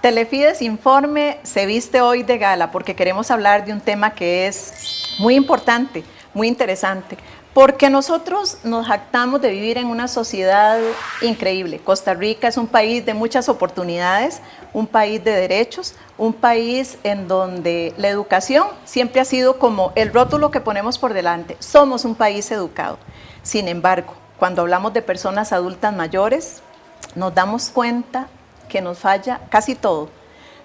Telefides Informe se viste hoy de gala porque queremos hablar de un tema que es muy importante, muy interesante, porque nosotros nos jactamos de vivir en una sociedad increíble. Costa Rica es un país de muchas oportunidades, un país de derechos, un país en donde la educación siempre ha sido como el rótulo que ponemos por delante. Somos un país educado. Sin embargo, cuando hablamos de personas adultas mayores, nos damos cuenta que nos falla casi todo.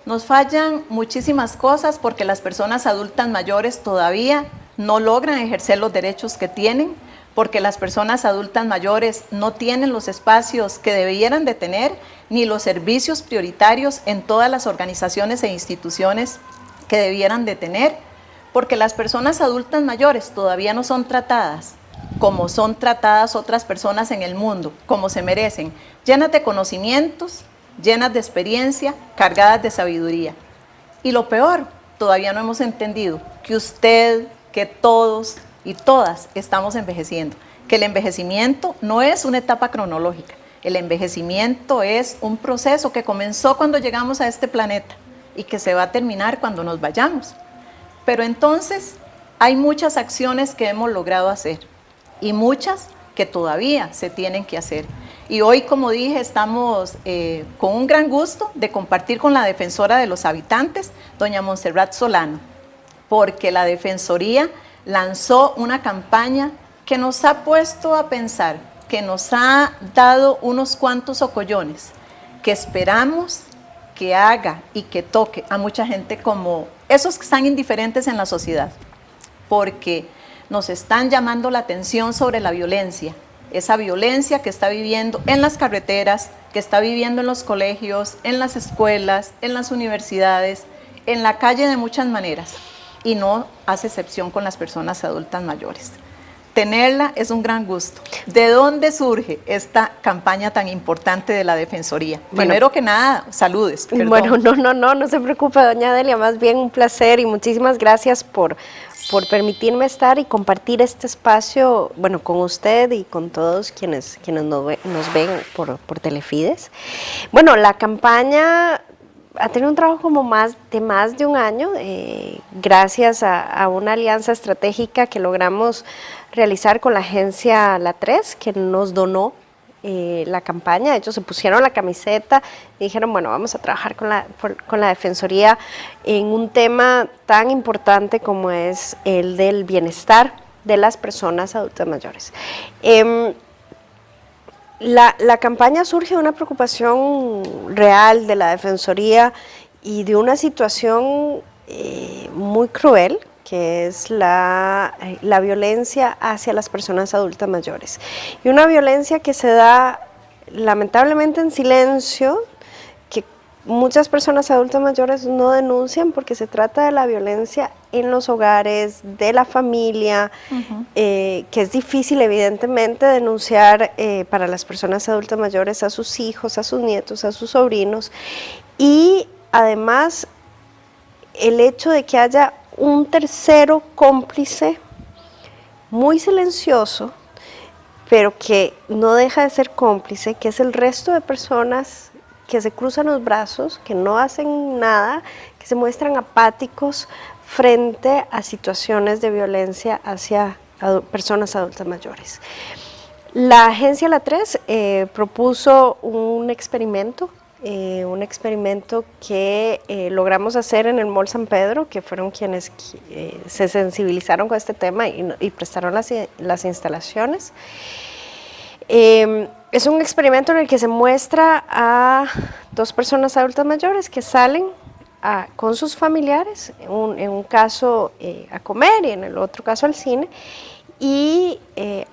Nos fallan muchísimas cosas porque las personas adultas mayores todavía no logran ejercer los derechos que tienen, porque las personas adultas mayores no tienen los espacios que debieran de tener, ni los servicios prioritarios en todas las organizaciones e instituciones que debieran de tener, porque las personas adultas mayores todavía no son tratadas como son tratadas otras personas en el mundo, como se merecen, llenas de conocimientos, llenas de experiencia, cargadas de sabiduría. Y lo peor, todavía no hemos entendido que usted, que todos y todas estamos envejeciendo, que el envejecimiento no es una etapa cronológica, el envejecimiento es un proceso que comenzó cuando llegamos a este planeta y que se va a terminar cuando nos vayamos. Pero entonces hay muchas acciones que hemos logrado hacer y muchas que todavía se tienen que hacer. Y hoy, como dije, estamos con un gran gusto de compartir con la defensora de los habitantes, doña Montserrat Solano, porque la Defensoría lanzó una campaña que nos ha puesto a pensar, que nos ha dado unos cuantos ocollones, que esperamos que haga y que toque a mucha gente como esos que están indiferentes en la sociedad, porque nos están llamando la atención sobre la violencia, esa violencia que está viviendo en las carreteras, que está viviendo en los colegios, en las escuelas, en las universidades, en la calle de muchas maneras, y no hace excepción con las personas adultas mayores. Tenerla es un gran gusto. ¿De dónde surge esta campaña tan importante de la Defensoría? Bueno, primero que nada, saludes. Perdón. Bueno, no se preocupe, doña Delia, más bien un placer y muchísimas gracias por permitirme estar y compartir este espacio, bueno, con usted y con todos quienes nos ven por Telefides. Bueno, la campaña ha tenido un trabajo como más de un año, gracias a una alianza estratégica que logramos realizar con la agencia La 3, que nos donó la campaña. Ellos se pusieron la camiseta y dijeron, bueno, vamos a trabajar con la Defensoría en un tema tan importante como es el del bienestar de las personas adultas mayores. La campaña surge de una preocupación real de la Defensoría y de una situación muy cruel, que es la violencia hacia las personas adultas mayores. Y una violencia que se da lamentablemente en silencio, que muchas personas adultas mayores no denuncian porque se trata de la violencia en los hogares, de la familia, que es difícil evidentemente denunciar para las personas adultas mayores a sus hijos, a sus nietos, a sus sobrinos. Y además el hecho de que haya un tercero cómplice muy silencioso, pero que no deja de ser cómplice, que es el resto de personas que se cruzan los brazos, que no hacen nada, que se muestran apáticos frente a situaciones de violencia hacia personas adultas mayores. La agencia La 3 propuso un experimento que logramos hacer en el Mall San Pedro, que fueron quienes se sensibilizaron con este tema y prestaron las instalaciones. Es un experimento en el que se muestra a dos personas adultas mayores que salen con sus familiares, en un caso a comer y en el otro caso al cine, y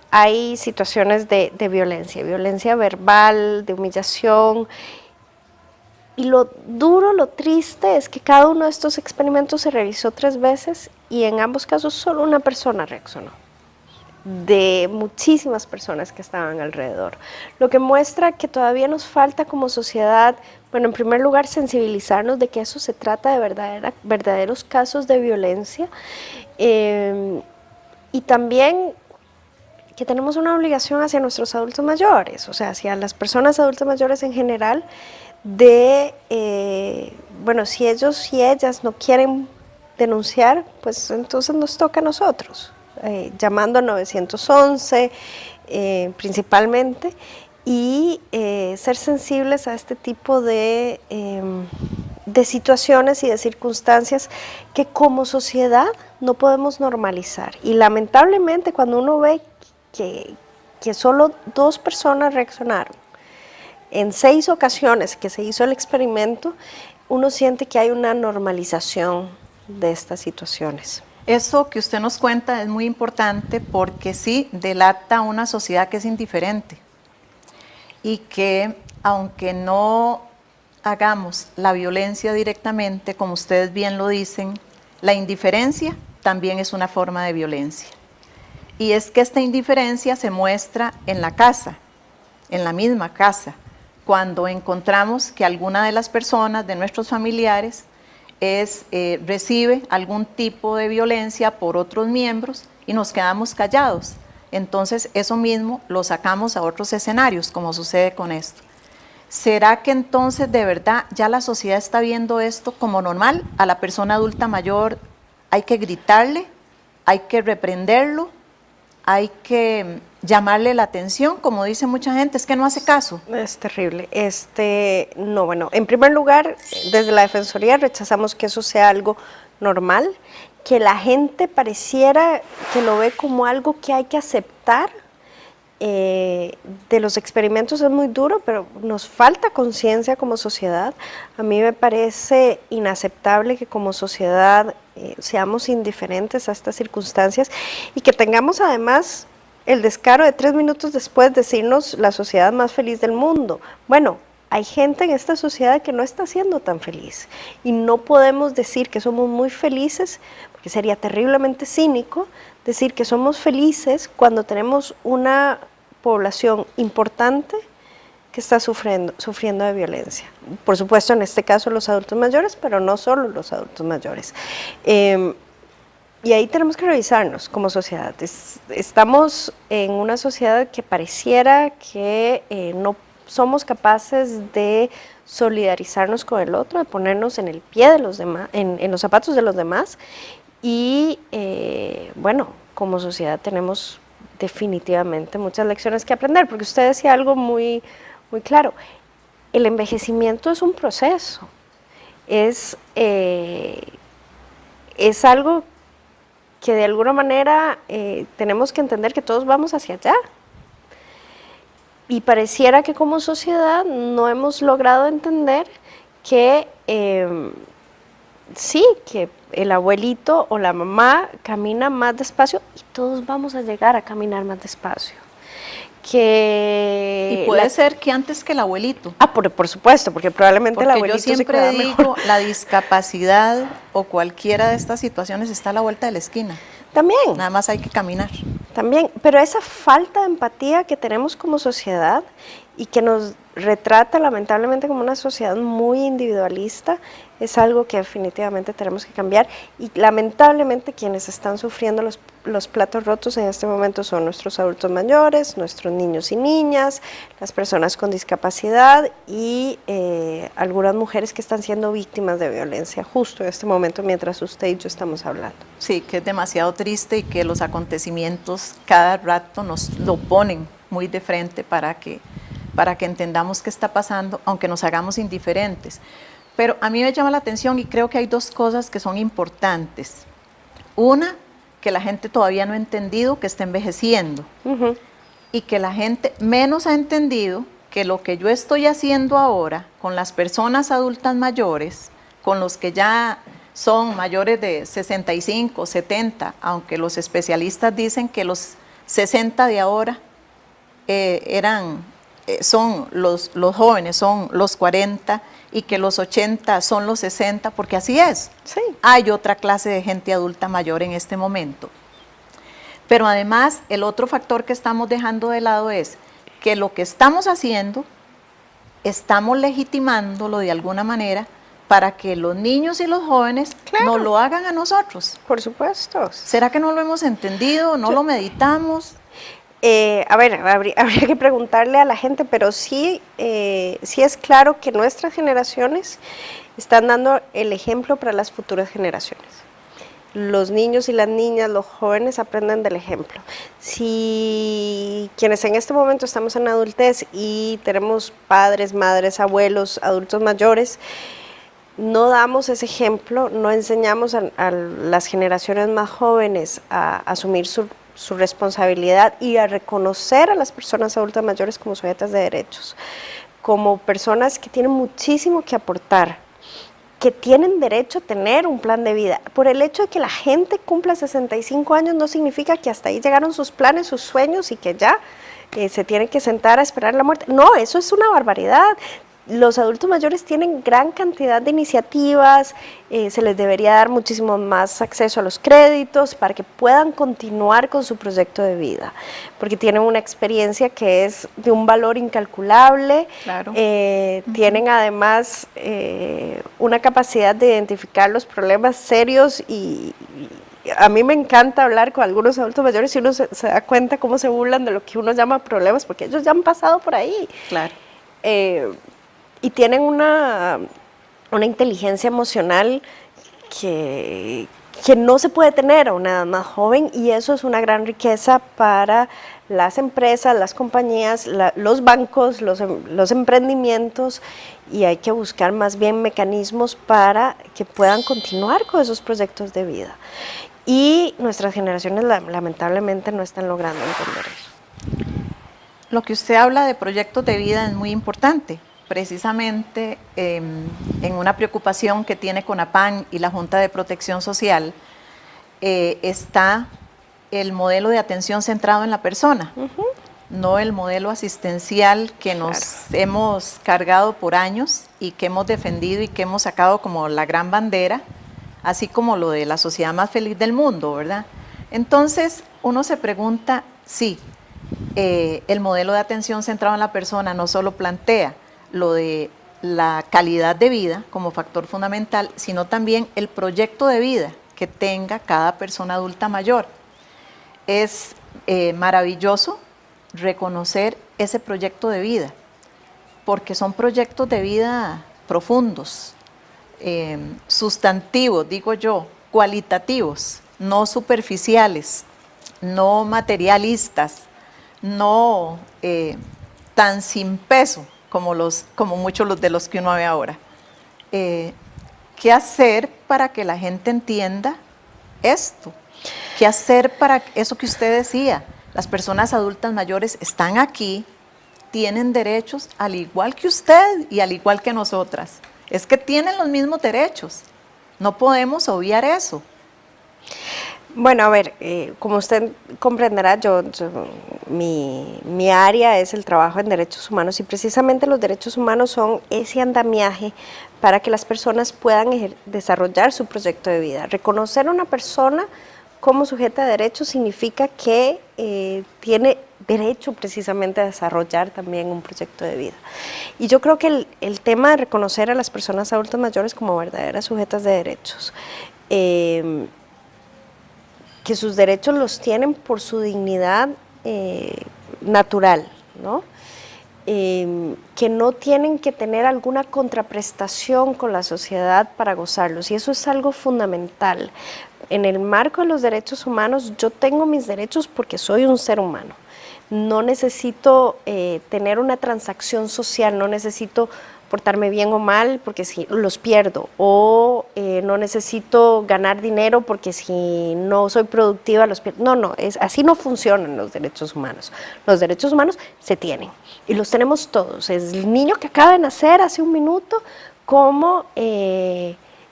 hay situaciones de violencia verbal, de humillación. Y lo duro, lo triste es que cada uno de estos experimentos se realizó 3 veces y en ambos casos solo una persona reaccionó, de muchísimas personas que estaban alrededor. Lo que muestra que todavía nos falta como sociedad, bueno, en primer lugar, sensibilizarnos de que eso se trata de verdaderos casos de violencia y también que tenemos una obligación hacia nuestros adultos mayores, o sea, hacia las personas adultas mayores en general, de, bueno, si ellos y ellas no quieren denunciar, pues entonces nos toca a nosotros, llamando a 911 principalmente, y ser sensibles a este tipo de situaciones y de circunstancias que como sociedad no podemos normalizar. Y lamentablemente cuando uno ve que solo 2 personas reaccionaron en 6 ocasiones que se hizo el experimento, uno siente que hay una normalización de estas situaciones. Eso que usted nos cuenta es muy importante porque sí delata una sociedad que es indiferente y que aunque no hagamos la violencia directamente, como ustedes bien lo dicen, la indiferencia también es una forma de violencia. Y es que esta indiferencia se muestra en la casa, en la misma casa, cuando encontramos que alguna de las personas, de nuestros familiares, recibe algún tipo de violencia por otros miembros y nos quedamos callados. Entonces eso mismo lo sacamos a otros escenarios, como sucede con esto. ¿Será que entonces de verdad ya la sociedad está viendo esto como normal? A la persona adulta mayor hay que gritarle, hay que reprenderlo, hay que llamarle la atención, como dice mucha gente, es que no hace caso. Es terrible. No, bueno, en primer lugar, desde la Defensoría rechazamos que eso sea algo normal, que la gente pareciera que lo ve como algo que hay que aceptar. De los experimentos es muy duro, pero nos falta conciencia como sociedad. A mí me parece inaceptable que como sociedad seamos indiferentes a estas circunstancias y que tengamos además el descaro de 3 minutos después decirnos la sociedad más feliz del mundo. Bueno, hay gente en esta sociedad que no está siendo tan feliz y no podemos decir que somos muy felices, porque sería terriblemente cínico decir que somos felices cuando tenemos una población importante que está sufriendo de violencia. Por supuesto, en este caso los adultos mayores, pero no solo los adultos mayores. Y ahí tenemos que revisarnos como sociedad. Estamos en una sociedad que pareciera que no somos capaces de solidarizarnos con el otro, de ponernos en el pie de los demás, en los zapatos de los demás. Y bueno, como sociedad tenemos definitivamente muchas lecciones que aprender, porque usted decía algo muy, muy claro. El envejecimiento es un proceso, es algo que de alguna manera tenemos que entender que todos vamos hacia allá. Y pareciera que como sociedad no hemos logrado entender que sí, que el abuelito o la mamá camina más despacio y todos vamos a llegar a caminar más despacio. Y puede ser que antes que el abuelito. Por supuesto, porque probablemente el abuelito yo siempre digo, la discapacidad o cualquiera de estas situaciones está a la vuelta de la esquina. También. Nada más hay que caminar. También, pero esa falta de empatía que tenemos como sociedad y que nos retrata lamentablemente como una sociedad muy individualista es algo que definitivamente tenemos que cambiar y lamentablemente quienes están sufriendo los platos rotos en este momento son nuestros adultos mayores, nuestros niños y niñas, las personas con discapacidad y algunas mujeres que están siendo víctimas de violencia justo en este momento mientras usted y yo estamos hablando. Sí, que es demasiado triste y que los acontecimientos cada rato nos lo ponen muy de frente para que entendamos qué está pasando, aunque nos hagamos indiferentes. Pero a mí me llama la atención y creo que hay 2 cosas que son importantes. Una, que la gente todavía no ha entendido que está envejeciendo. Y que la gente menos ha entendido que lo que yo estoy haciendo ahora con las personas adultas mayores, con los que ya son mayores de 65, 70, aunque los especialistas dicen que los 60 de ahora son los jóvenes, son los 40 y que los 80 son los 60, porque así es. Sí. Hay otra clase de gente adulta mayor en este momento. Pero además, el otro factor que estamos dejando de lado es que lo que estamos haciendo, estamos legitimándolo de alguna manera para que los niños y los jóvenes nos lo hagan a nosotros. Por supuesto. ¿Será que no lo hemos entendido, no lo meditamos? A ver, habría que preguntarle a la gente, pero sí, sí es claro que nuestras generaciones están dando el ejemplo para las futuras generaciones. Los niños y las niñas, los jóvenes aprenden del ejemplo. Si quienes en este momento estamos en adultez y tenemos padres, madres, abuelos, adultos mayores, no damos ese ejemplo, no enseñamos a las generaciones más jóvenes a asumir su responsabilidad y a reconocer a las personas adultas mayores como sujetas de derechos, como personas que tienen muchísimo que aportar, que tienen derecho a tener un plan de vida. Por el hecho de que la gente cumpla 65 años no significa que hasta ahí llegaron sus planes, sus sueños y que ya se tienen que sentar a esperar la muerte. No, eso es una barbaridad. Los adultos mayores tienen gran cantidad de iniciativas, se les debería dar muchísimo más acceso a los créditos para que puedan continuar con su proyecto de vida, porque tienen una experiencia que es de un valor incalculable, Claro. Tienen además una capacidad de identificar los problemas serios y a mí me encanta hablar con algunos adultos mayores y uno se da cuenta cómo se burlan de lo que uno llama problemas, porque ellos ya han pasado por ahí. Claro. Y tienen una inteligencia emocional que no se puede tener a una edad más joven, y eso es una gran riqueza para las empresas, las compañías, los bancos, los emprendimientos, y hay que buscar más bien mecanismos para que puedan continuar con esos proyectos de vida. Y nuestras generaciones lamentablemente no están logrando entender eso. Lo que usted habla de proyectos de vida es muy importante. Precisamente en una preocupación que tiene CONAPAN y la Junta de Protección Social está el modelo de atención centrado en la persona, no el modelo asistencial que nos hemos cargado por años y que hemos defendido y que hemos sacado como la gran bandera, así como lo de la sociedad más feliz del mundo, ¿verdad? Entonces uno se pregunta, sí, el modelo de atención centrado en la persona no solo plantea lo de la calidad de vida como factor fundamental, sino también el proyecto de vida que tenga cada persona adulta mayor. Es maravilloso reconocer ese proyecto de vida, porque son proyectos de vida profundos, sustantivos, digo yo, cualitativos, no superficiales, no materialistas, no tan sin peso como muchos de los que uno ve ahora. ¿Qué hacer para que la gente entienda esto? ¿Qué hacer para eso que usted decía? Las personas adultas mayores están aquí, tienen derechos al igual que usted y al igual que nosotras. Es que tienen los mismos derechos. No podemos obviar eso. Bueno, a ver, como usted comprenderá, mi área es el trabajo en derechos humanos, y precisamente los derechos humanos son ese andamiaje para que las personas puedan desarrollar su proyecto de vida. Reconocer a una persona como sujeta de derechos significa que tiene derecho precisamente a desarrollar también un proyecto de vida. Y yo creo que el tema de reconocer a las personas adultas mayores como verdaderas sujetas de derechos, que sus derechos los tienen por su dignidad natural, ¿no? Que no tienen que tener alguna contraprestación con la sociedad para gozarlos, y eso es algo fundamental. En el marco de los derechos humanos, yo tengo mis derechos porque soy un ser humano. No necesito tener una transacción social, no necesito portarme bien o mal porque si los pierdo, o no necesito ganar dinero porque si no soy productiva los pierdo. No, así no funcionan los derechos humanos. Los derechos humanos se tienen y los tenemos todos. Es el niño que acaba de nacer hace un minuto, como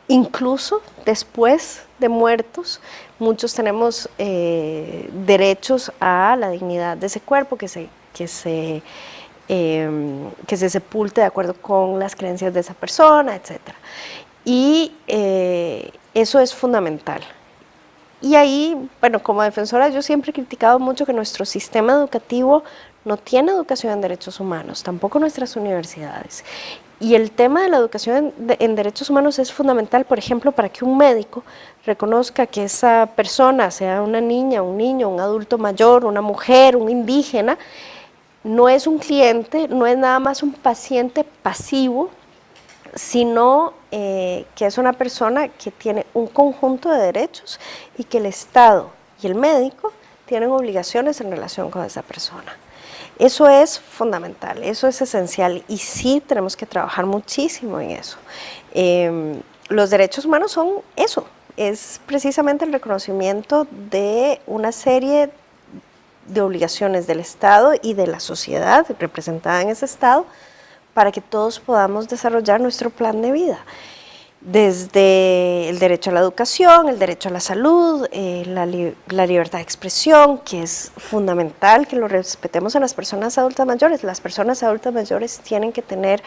incluso después de muertos, muchos tenemos derechos a la dignidad de ese cuerpo que se sepulte de acuerdo con las creencias de esa persona, etc. Y eso es fundamental. Y ahí, bueno, como defensora yo siempre he criticado mucho que nuestro sistema educativo no tiene educación en derechos humanos, tampoco nuestras universidades. Y el tema de la educación en derechos humanos es fundamental, por ejemplo, para que un médico reconozca que esa persona, sea una niña, un niño, un adulto mayor, una mujer, un indígena, no es un cliente, no es nada más un paciente pasivo, sino que es una persona que tiene un conjunto de derechos y que el Estado y el médico tienen obligaciones en relación con esa persona. Eso es fundamental, eso es esencial y sí tenemos que trabajar muchísimo en eso. Los derechos humanos son eso, es precisamente el reconocimiento de una serie de obligaciones del Estado y de la sociedad representada en ese Estado para que todos podamos desarrollar nuestro plan de vida. Desde el derecho a la educación, el derecho a la salud, la libertad de expresión, que es fundamental que lo respetemos en las personas adultas mayores. Las personas adultas mayores tienen que tener,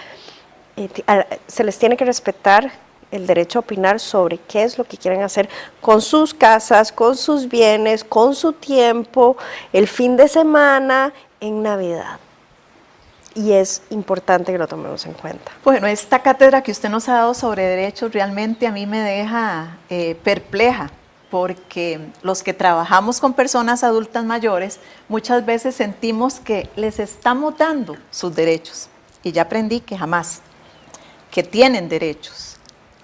se les tiene que respetar el derecho a opinar sobre qué es lo que quieren hacer con sus casas, con sus bienes, con su tiempo, el fin de semana, en Navidad. Y es importante que lo tomemos en cuenta. Bueno, esta cátedra que usted nos ha dado sobre derechos realmente a mí me deja perpleja, porque los que trabajamos con personas adultas mayores muchas veces sentimos que les estamos dando sus derechos. Y ya aprendí que jamás, que tienen derechos,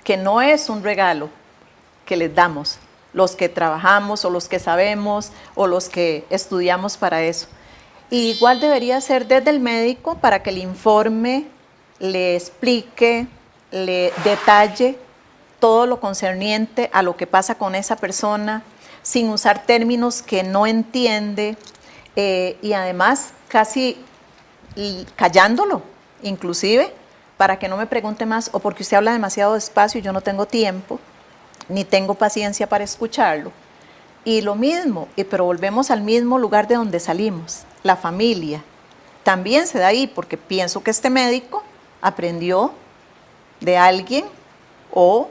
que no es un regalo que les damos, los que trabajamos o los que sabemos o los que estudiamos para eso. Y igual debería ser desde el médico para que le informe, le explique, le detalle todo lo concerniente a lo que pasa con esa persona, sin usar términos que no entiende y además casi callándolo, inclusive, para que no me pregunte más o porque usted habla demasiado despacio y yo no tengo tiempo, ni tengo paciencia para escucharlo. Y lo mismo, pero volvemos al mismo lugar de donde salimos, la familia. También se da ahí, porque pienso que este médico aprendió de alguien o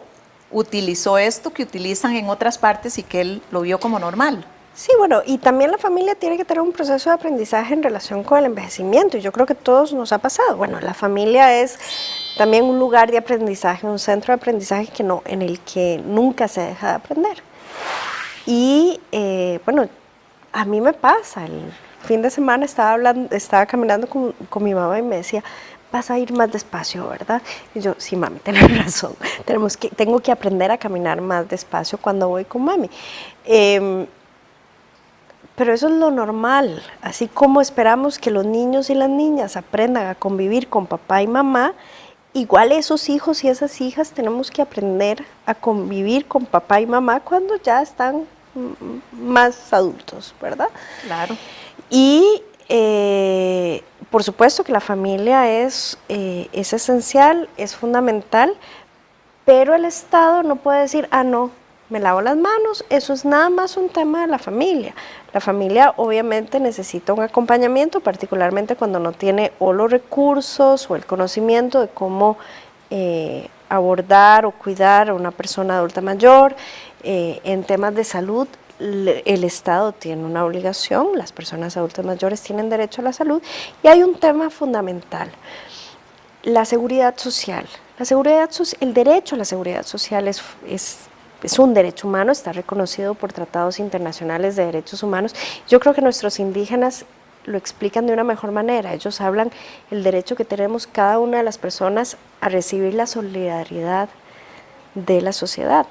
utilizó esto que utilizan en otras partes y que él lo vio como normal. Sí, bueno, y también la familia tiene que tener un proceso de aprendizaje en relación con el envejecimiento, y yo creo que a todos nos ha pasado. Bueno, la familia es también un lugar de aprendizaje, un centro de aprendizaje en el que nunca se deja de aprender. Y bueno, a mí me pasa, el fin de semana estaba caminando con mi mamá y me decía, vas a ir más despacio, ¿verdad? Y yo, sí, mami, tienes razón, tengo que aprender a caminar más despacio cuando voy con mami. Pero eso es lo normal, así como esperamos que los niños y las niñas aprendan a convivir con papá y mamá, igual esos hijos y esas hijas tenemos que aprender a convivir con papá y mamá cuando ya están más adultos, ¿verdad? Claro. Y por supuesto que la familia es esencial, es fundamental, pero el Estado no puede decir, no, me lavo las manos, eso es nada más un tema de la familia. La familia obviamente necesita un acompañamiento, particularmente cuando no tiene o los recursos o el conocimiento de cómo abordar o cuidar a una persona adulta mayor. En temas de salud, el Estado tiene una obligación, las personas adultas mayores tienen derecho a la salud, y hay un tema fundamental, la seguridad social. El derecho a la seguridad social es un derecho humano, está reconocido por tratados internacionales de derechos humanos. Yo creo que nuestros indígenas lo explican de una mejor manera. Ellos hablan el derecho que tenemos cada una de las personas a recibir la solidaridad de la sociedad.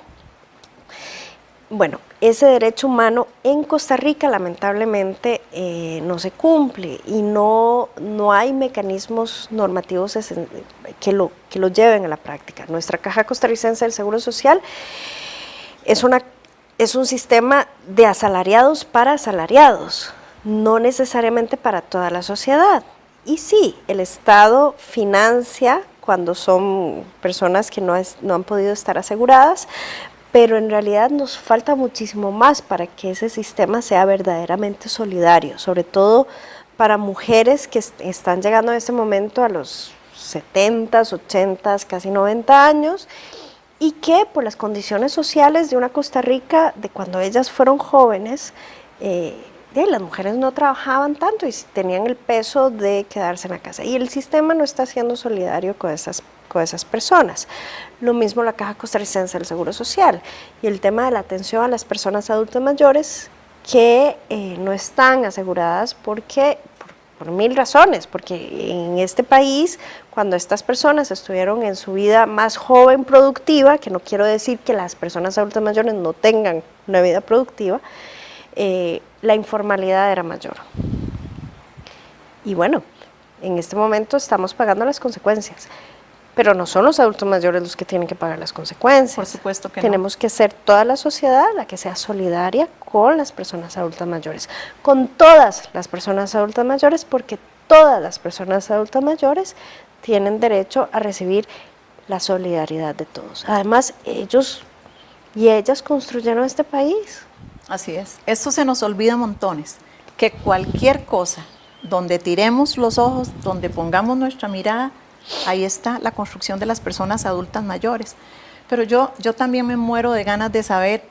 Bueno, ese derecho humano en Costa Rica lamentablemente no se cumple y no hay mecanismos normativos que lo lleven a la práctica. Nuestra Caja Costarricense del Seguro Social es un sistema de asalariados para asalariados, no necesariamente para toda la sociedad. Y sí, el Estado financia cuando son personas que no han podido estar aseguradas, pero en realidad nos falta muchísimo más para que ese sistema sea verdaderamente solidario, sobre todo para mujeres que están llegando en este momento a los 70, 80, casi 90 años y que por las condiciones sociales de una Costa Rica, de cuando ellas fueron jóvenes, las mujeres no trabajaban tanto y tenían el peso de quedarse en la casa. Y el sistema no está siendo solidario con esas personas. Lo mismo la Caja Costarricense del Seguro Social y el tema de la atención a las personas adultas mayores que no están aseguradas porque por mil razones, porque en este país, cuando estas personas estuvieron en su vida más joven, productiva, que no quiero decir que las personas adultas mayores no tengan una vida productiva, la informalidad era mayor. Y bueno, en este momento estamos pagando las consecuencias, pero no son los adultos mayores los que tienen que pagar las consecuencias. Por supuesto que Tenemos que ser toda la sociedad la que sea solidaria con las personas adultas mayores, con todas las personas adultas mayores, porque todas las personas adultas mayores tienen derecho a recibir la solidaridad de todos. Además, ellos y ellas construyeron este país. Así es. Esto se nos olvida montones, que cualquier cosa donde tiremos los ojos, donde pongamos nuestra mirada, ahí está la construcción de las personas adultas mayores. Pero yo también me muero de ganas de saber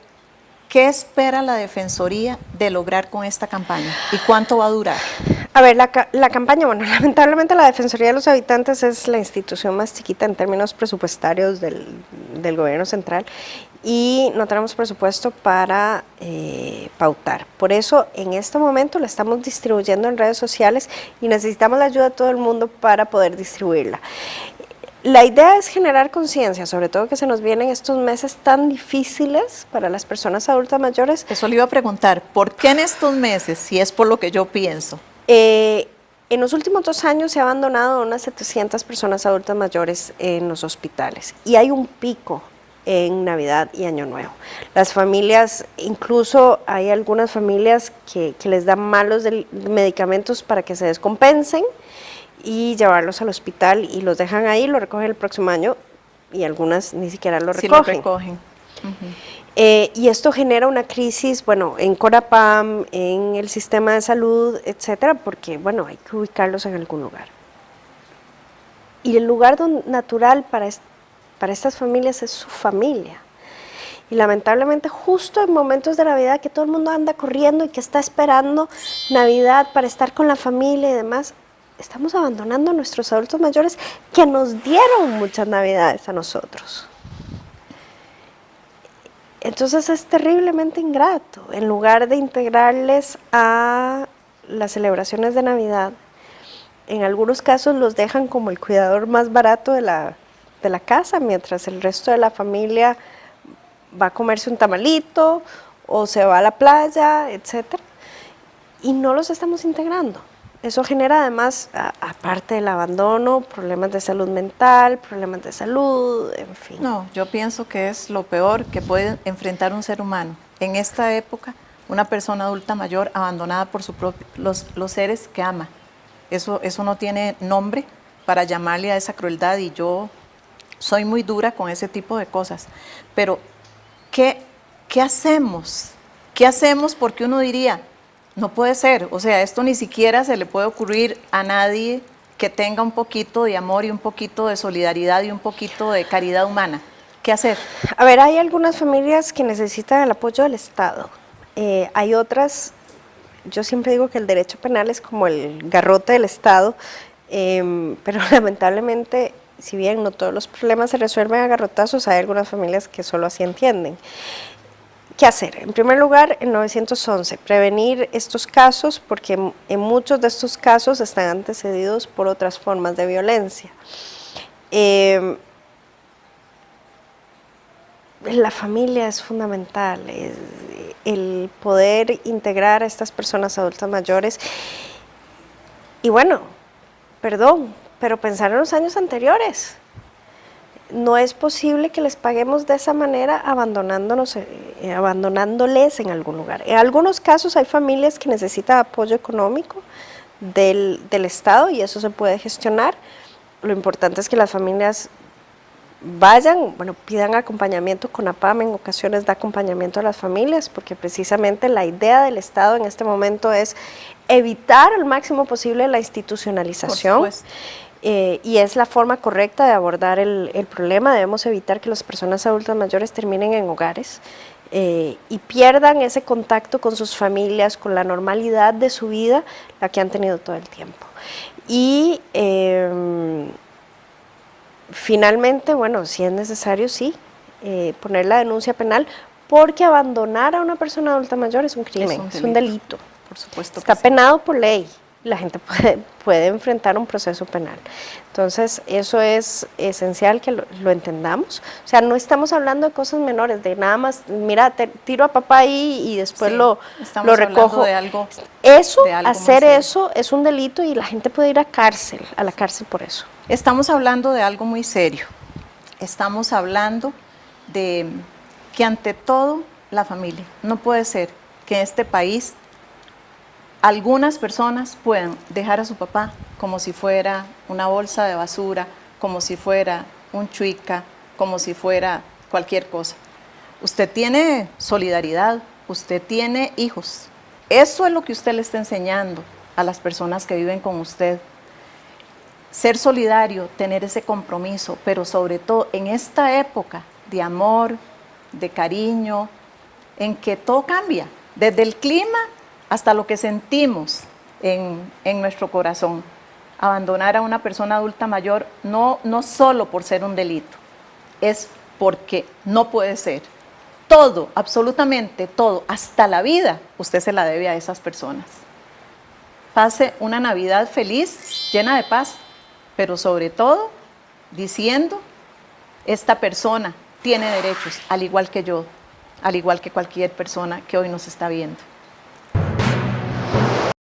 qué espera la Defensoría de lograr con esta campaña y cuánto va a durar. A ver, la campaña, bueno, lamentablemente la Defensoría de los Habitantes es la institución más chiquita en términos presupuestarios del gobierno central y no tenemos presupuesto para pautar. Por eso, en este momento la estamos distribuyendo en redes sociales y necesitamos la ayuda de todo el mundo para poder distribuirla. La idea es generar conciencia, sobre todo que se nos vienen estos meses tan difíciles para las personas adultas mayores. Eso le iba a preguntar, ¿por qué en estos meses, si es por lo que yo pienso? En los últimos 2 años se ha abandonado unas 700 personas adultas mayores en los hospitales y hay un pico en Navidad y Año Nuevo. Las familias, incluso hay algunas familias que les dan malos medicamentos para que se descompensen y llevarlos al hospital y los dejan ahí, lo recogen el próximo año y algunas ni siquiera lo recogen. Sí, lo recogen. Y esto genera una crisis, bueno, en Corapam, en el sistema de salud, etcétera, porque, bueno, hay que ubicarlos en algún lugar. Y el lugar natural para estas familias es su familia. Y lamentablemente justo en momentos de Navidad que todo el mundo anda corriendo y que está esperando Navidad para estar con la familia y demás, estamos abandonando a nuestros adultos mayores que nos dieron muchas Navidades a nosotros. Entonces es terriblemente ingrato. En lugar de integrarles a las celebraciones de Navidad, en algunos casos los dejan como el cuidador más barato de la casa, mientras el resto de la familia va a comerse un tamalito o se va a la playa, etc. Y no los estamos integrando. Eso genera además, aparte del abandono, problemas de salud mental, problemas de salud, en fin. No, yo pienso que es lo peor que puede enfrentar un ser humano. En esta época, una persona adulta mayor abandonada por los seres que ama. Eso no tiene nombre para llamarle a esa crueldad y yo soy muy dura con ese tipo de cosas. Pero, ¿qué hacemos? ¿Qué hacemos? Porque uno diría, no puede ser, o sea, esto ni siquiera se le puede ocurrir a nadie que tenga un poquito de amor y un poquito de solidaridad y un poquito de caridad humana. ¿Qué hacer? A ver, hay algunas familias que necesitan el apoyo del Estado. Hay otras, yo siempre digo que el derecho penal es como el garrote del Estado, pero lamentablemente, si bien no todos los problemas se resuelven a garrotazos, hay algunas familias que solo así entienden. ¿Qué hacer? En primer lugar, el 911, prevenir estos casos porque en muchos de estos casos están antecedidos por otras formas de violencia. La familia es fundamental, el poder integrar a estas personas adultas mayores y bueno, perdón, pero pensar en los años anteriores. No es posible que les paguemos de esa manera abandonándoles en algún lugar. En algunos casos hay familias que necesitan apoyo económico del Estado y eso se puede gestionar. Lo importante es que las familias vayan, pidan acompañamiento. CONAPAM en ocasiones da acompañamiento a las familias porque precisamente la idea del Estado en este momento es evitar al máximo posible la institucionalización. Por supuesto. y es la forma correcta de abordar el problema. Debemos evitar que las personas adultas mayores terminen en hogares y pierdan ese contacto con sus familias, con la normalidad de su vida, la que han tenido todo el tiempo. Y finalmente, bueno, si es necesario, sí, poner la denuncia penal, porque abandonar a una persona adulta mayor es un crimen, es un delito. Por supuesto. Está penado por ley. La gente puede enfrentar un proceso penal. Entonces, eso es esencial que lo entendamos. O sea, no estamos hablando de cosas menores, de nada más, mira, tiro a papá ahí y después lo recojo. De algo, hacer eso es un delito y la gente puede ir a la cárcel por eso. Estamos hablando de algo muy serio. Estamos hablando de que ante todo la familia. No puede ser que en este país algunas personas puedan dejar a su papá como si fuera una bolsa de basura, como si fuera un chuica, como si fuera cualquier cosa. Usted tiene solidaridad, usted tiene hijos. Eso es lo que usted le está enseñando a las personas que viven con usted. Ser solidario, tener ese compromiso, pero sobre todo en esta época de amor, de cariño, en que todo cambia, desde el clima hasta lo que sentimos en nuestro corazón. Abandonar a una persona adulta mayor no solo por ser un delito, es porque no puede ser. Todo, absolutamente todo, hasta la vida, usted se la debe a esas personas. Pase una Navidad feliz, llena de paz, pero sobre todo diciendo, esta persona tiene derechos, al igual que yo, al igual que cualquier persona que hoy nos está viendo.